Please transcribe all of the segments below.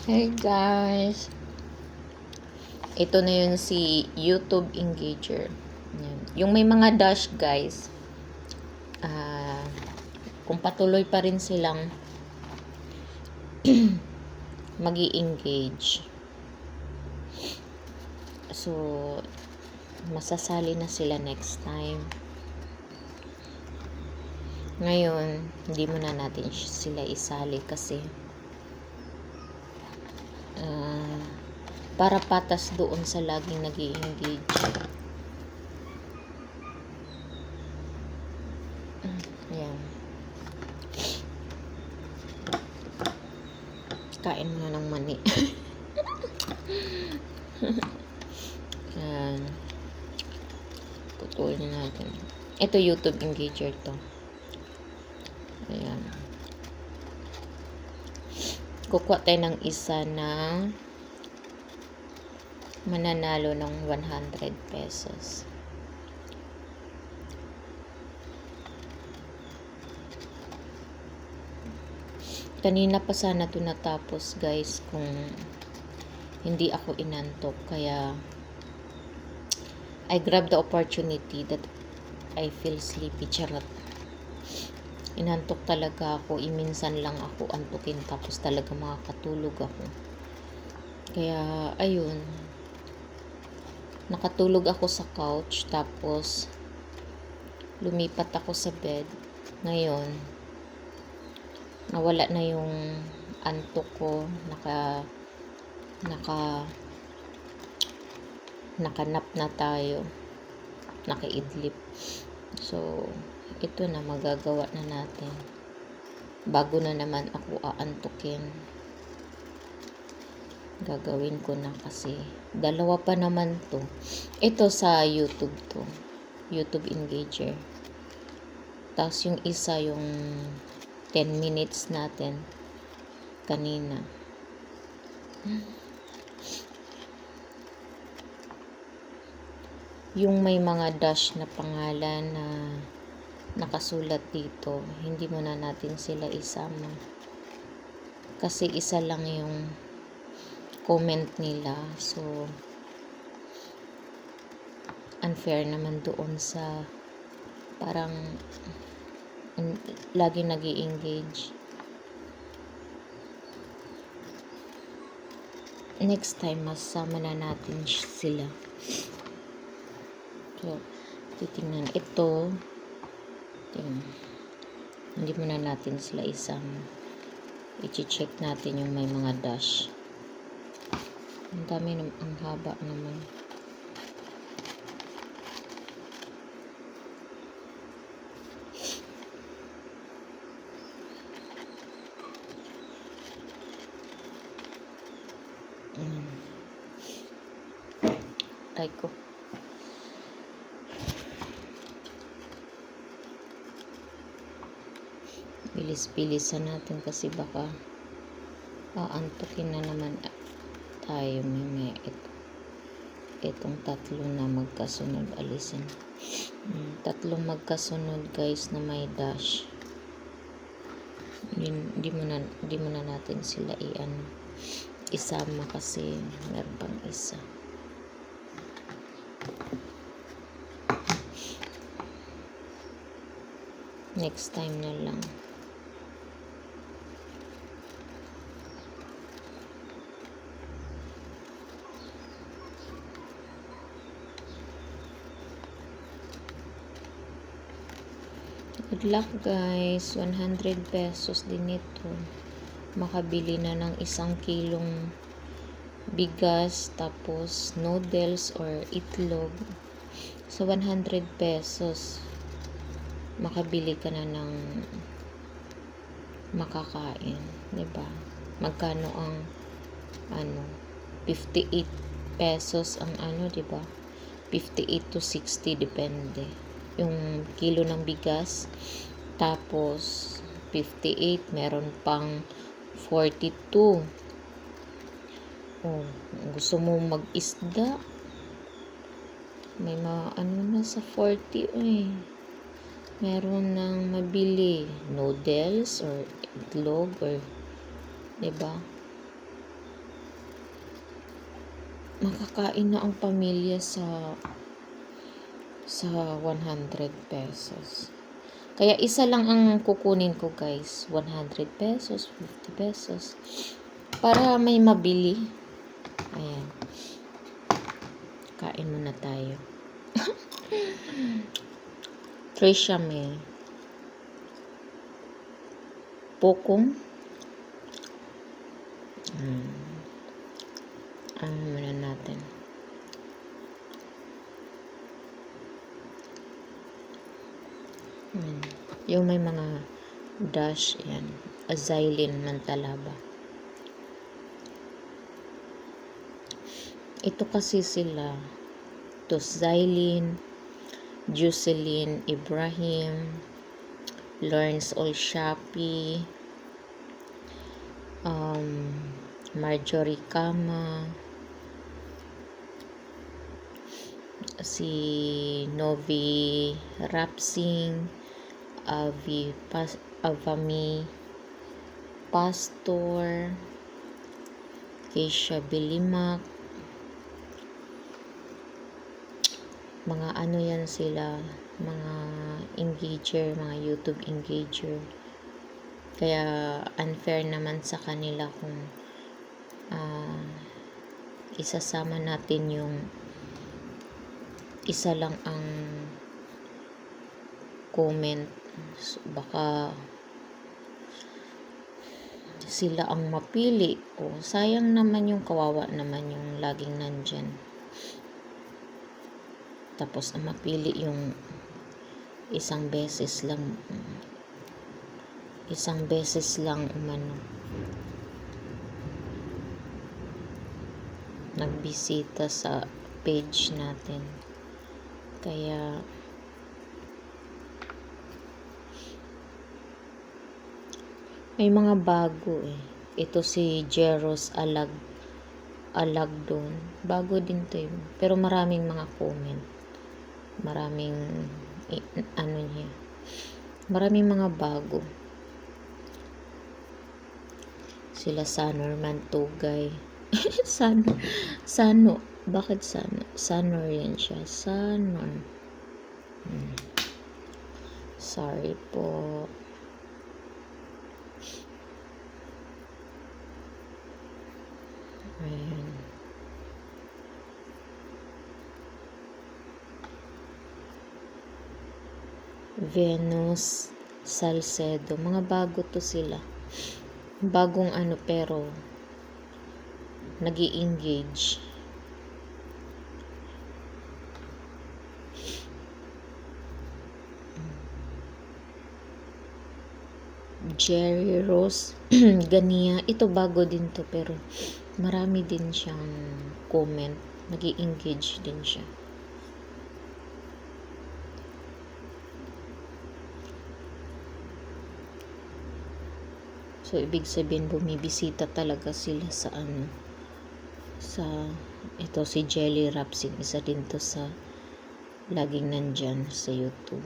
Hey guys, ito na yun si YouTube Engager. Yan. Yung may mga dash guys, kung patuloy pa rin silang magi-engage, so masasali na sila next time. Ngayon, hindi muna natin sila isali kasi para patas doon sa laging nag-i-engage. Ayan. Kain mo na ng mani. Ayan. Putulin natin. Ito YouTube Engager to. Ayan. Kukuha tayo ng isa na mananalo ng 100 pesos. Kanina pa sana ito natapos guys kung hindi ako inantok, kaya I grabbed the opportunity that I feel sleepy. Charot. Inantok talaga ako. Minsan lang ako antukin tapos talaga makakatulog ako. Kaya ayun, nakatulog ako sa couch tapos lumipat ako sa bed. Ngayon nawala na yung antok ko. Nakanap na tayo, nakaidlip. So ito na, magagawa na natin bago na naman ako aantukin. Gagawin ko na kasi dalawa pa naman to. Ito sa YouTube to, YouTube Engager. Tapos yung isa yung 10 minutes natin kanina. Yung may mga dash na pangalan na nakasulat dito, hindi muna natin sila isama kasi isa lang yung comment nila. So unfair naman doon sa parang lagi nag-i-engage. Next time masama na natin sila. So titingnan ito. Hindi muna natin sila isama. I-check natin yung may mga dash. Ang dami, ang haba naman. Try ko. Bilis-bilisan natin kasi baka aantukin na naman tayo. May itong tatlo na magkasunod, alisin. Tatlong magkasunod guys na may dash. Hindi mo na natin sila isama kasi meron pang isa. Next time na lang. Good luck guys. 100 pesos din ito. Makabili na ng 1 kilong bigas tapos noodles or itlog. So 100 pesos makabili ka na ng makakain, 'di ba? Magkano ang 58 pesos ang 'di ba? 58 to 60 depende. Yung kilo ng bigas, tapos 58, meron pang 42. Gusto mo mag-isda, may na sa 40 meron nang mabili noodles or itlog or 'di ba? makakain na ang pamilya sa 100 pesos. Kaya isa lang ang kukunin ko guys, 100 pesos, 50 pesos, para may mabili. Ayan. Kain muna tayo. Trisha May. Pokong. Ano muna natin. Yung may mga dash, yan. Azylin Mantalaba. Ito kasi sila. Ito, Zylin, Jocelyn Ibrahim, Lawrence Olshapi, Marjorie Kama, si Novi Rapsing, Avami Pastor, Keisha Bilimak, mga ano yan sila, mga engager, mga YouTube engager. Kaya unfair naman sa kanila kung isasama natin yung isa lang ang comment. So, baka sila ang mapili. O sayang naman, yung kawawa naman yung laging nandyan. Tapos ang mapili yung isang beses lang umano nagbisita sa page natin. Kaya may mga bago ito si Jeros Alagdon, bago din to pero maraming mga comment, maraming maraming mga bago. Sila Sanorman Tugay. Sano, bakit Sano? Sanor yan siya, Sanor. Sorry po. Ayan. Venus Salcedo, mga bago to sila, bagong pero nag-i-engage. Jerry Rose Gania, ito bago din to pero marami din siyang comment, nag-i-engage din siya. So ibig sabihin bumibisita talaga sila sa ito si Jelly Rapsing, isa din to sa laging nandyan sa YouTube.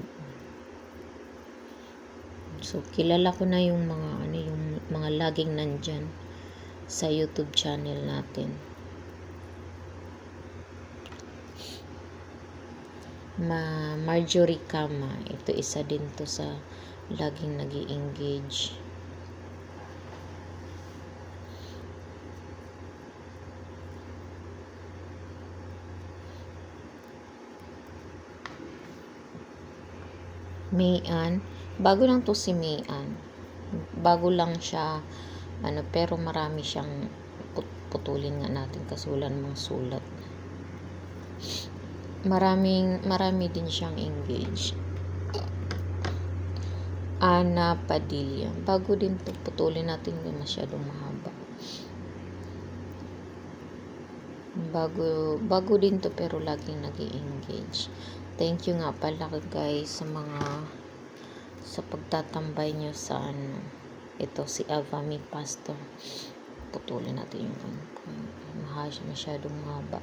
So kilala ko na yung mga laging nandyan sa YouTube channel natin. Marjorie Kama, ito isa din to sa laging nag-i-engage. Mayan, bago lang to si Mayan, bago lang siya pero marami siyang putulin nga natin kasi wala namang sulat. Marami din siyang engage. Ana Padilla, bago din to, putulin natin, hindi masyadong mahaba. Bago din to pero laging nag-i-engage. Thank you nga pala guys sa pagtatambay nyo sa ito si Avami Pastor. Putulin natin yung masyadong mahaba.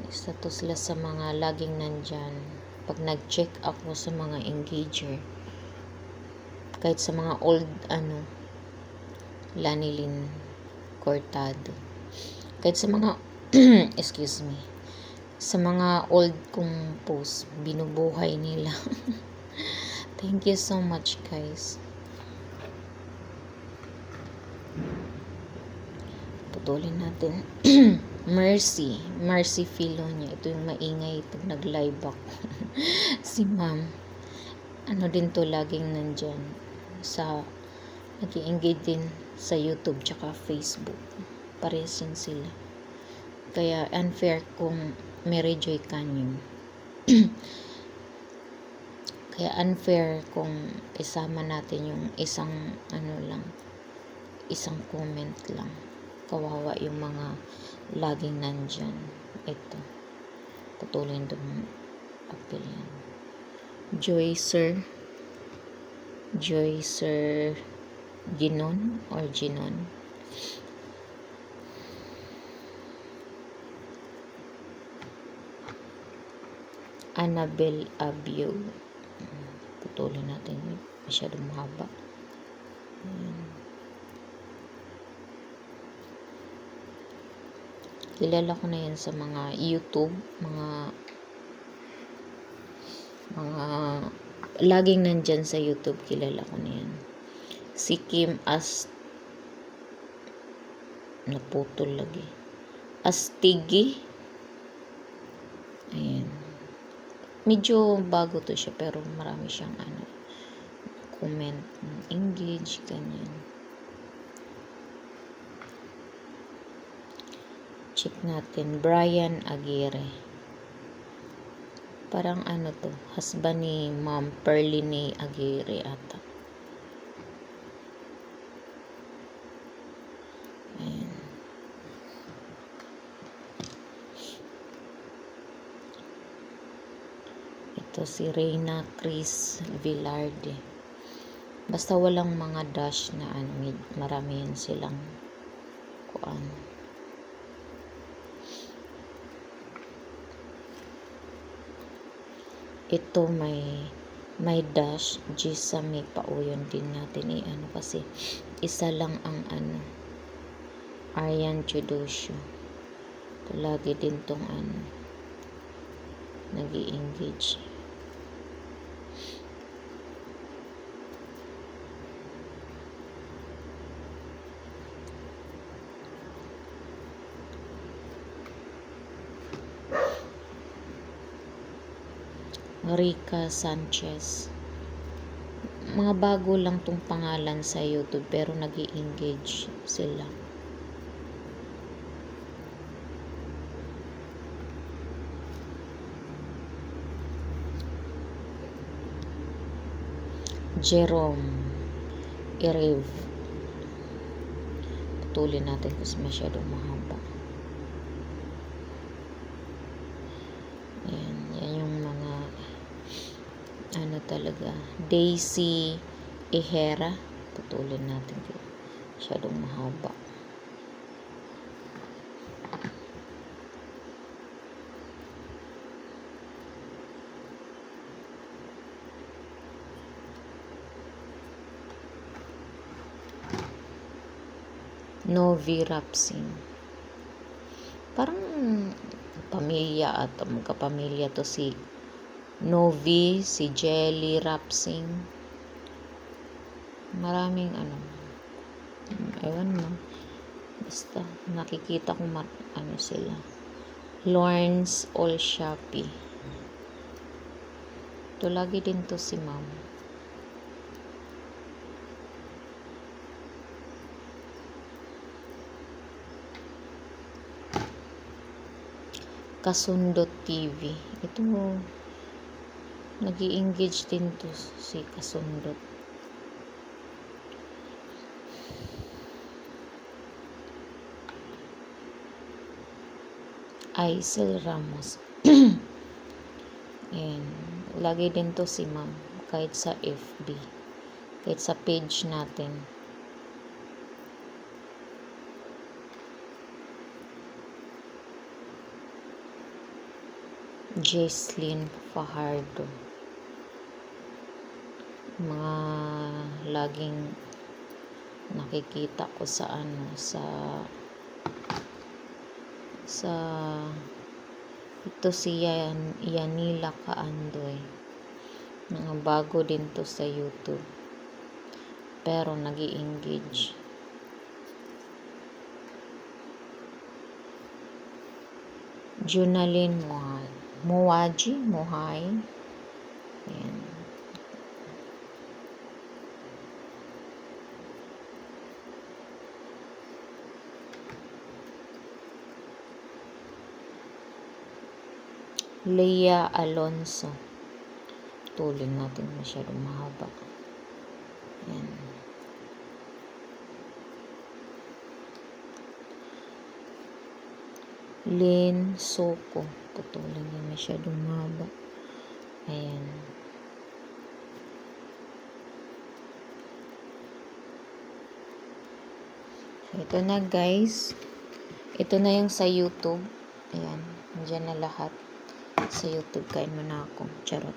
Isa to sila sa mga laging nandyan. Pag nag-check ako sa mga engager, kahit sa mga old Lanilyn Cortado, kahit sa mga excuse me, sa mga old kong post, binubuhay nila. Thank you so much, guys. Putulin natin. Mercy Filonia. Ito yung maingay pag nag-live ako. Si ma'am. Ano din to, laging nandyan. Nag-i-engage din sa YouTube tsaka Facebook. Parehas yun sila. Kaya unfair kung Mary Joy Canyon. Kaya unfair kung isama natin yung isang isang comment lang. Kawawa yung mga laging nandyan. Ito. Putulin itong apel yan. Joycer Ginon or Ginon. Annabel Abio. Putulin natin yun. Masyadong mahaba. Kilala ko na yan sa mga YouTube, mga laging nandyan sa YouTube, kilala ko na yan. Si Kim naputol lagi. Astigi. Ayan. Medyo bago to siya, pero marami siyang comment, engage, ganyan. Check natin. Brian Aguirre. Parang to, husband ni Ma'am Perline Aguirre ata. Ayan. Ito si Reyna Chris Villarde. Basta walang mga dash na marami yan silang kuan. Ito may dash, G sa may pauyon din natin kasi isa lang ang Aryan Chudosyo. Ito lagi din tong nag-i-engage. Rica Sanchez. Mga bago lang tong pangalan sa YouTube pero nag-i-engage sila. Jerome Irev. Putulin natin kasi masyadong mahaba. Yan yung mga talaga. Daisy Ihera. Putulin natin yun. Masyadong mahaba. Novi Rapsing. Parang pamilya at magkapamilya to si Novi, si Jelly Rapsing. Maraming ewan mo. Basta nakikita ko sila. Lawrence All Shopee. Ito lagi din to si ma'am. Kasundot TV. Ito nag-i-engage din to si Kasundot. Aisel Ramos. Ayan. Lagi din to si ma'am. Kahit sa FB. Kahit sa page natin. Jesslyn Fajardo. Mga laging nakikita ko sa sa ito si Yanila Kaandoy. Mga bago din to sa YouTube. Pero nag-i-engage. Junalyn Muhay. Ayan. Leah Alonso. Tulin natin masyadong mahaba. Ayan. Lynn Soko. Putulin niya masyadong mahaba. Ayan. So, ito na guys. Ito na yung sa YouTube. Ayan. Nandiyan na lahat. Sa YouTube, kain mo na ako. Charot.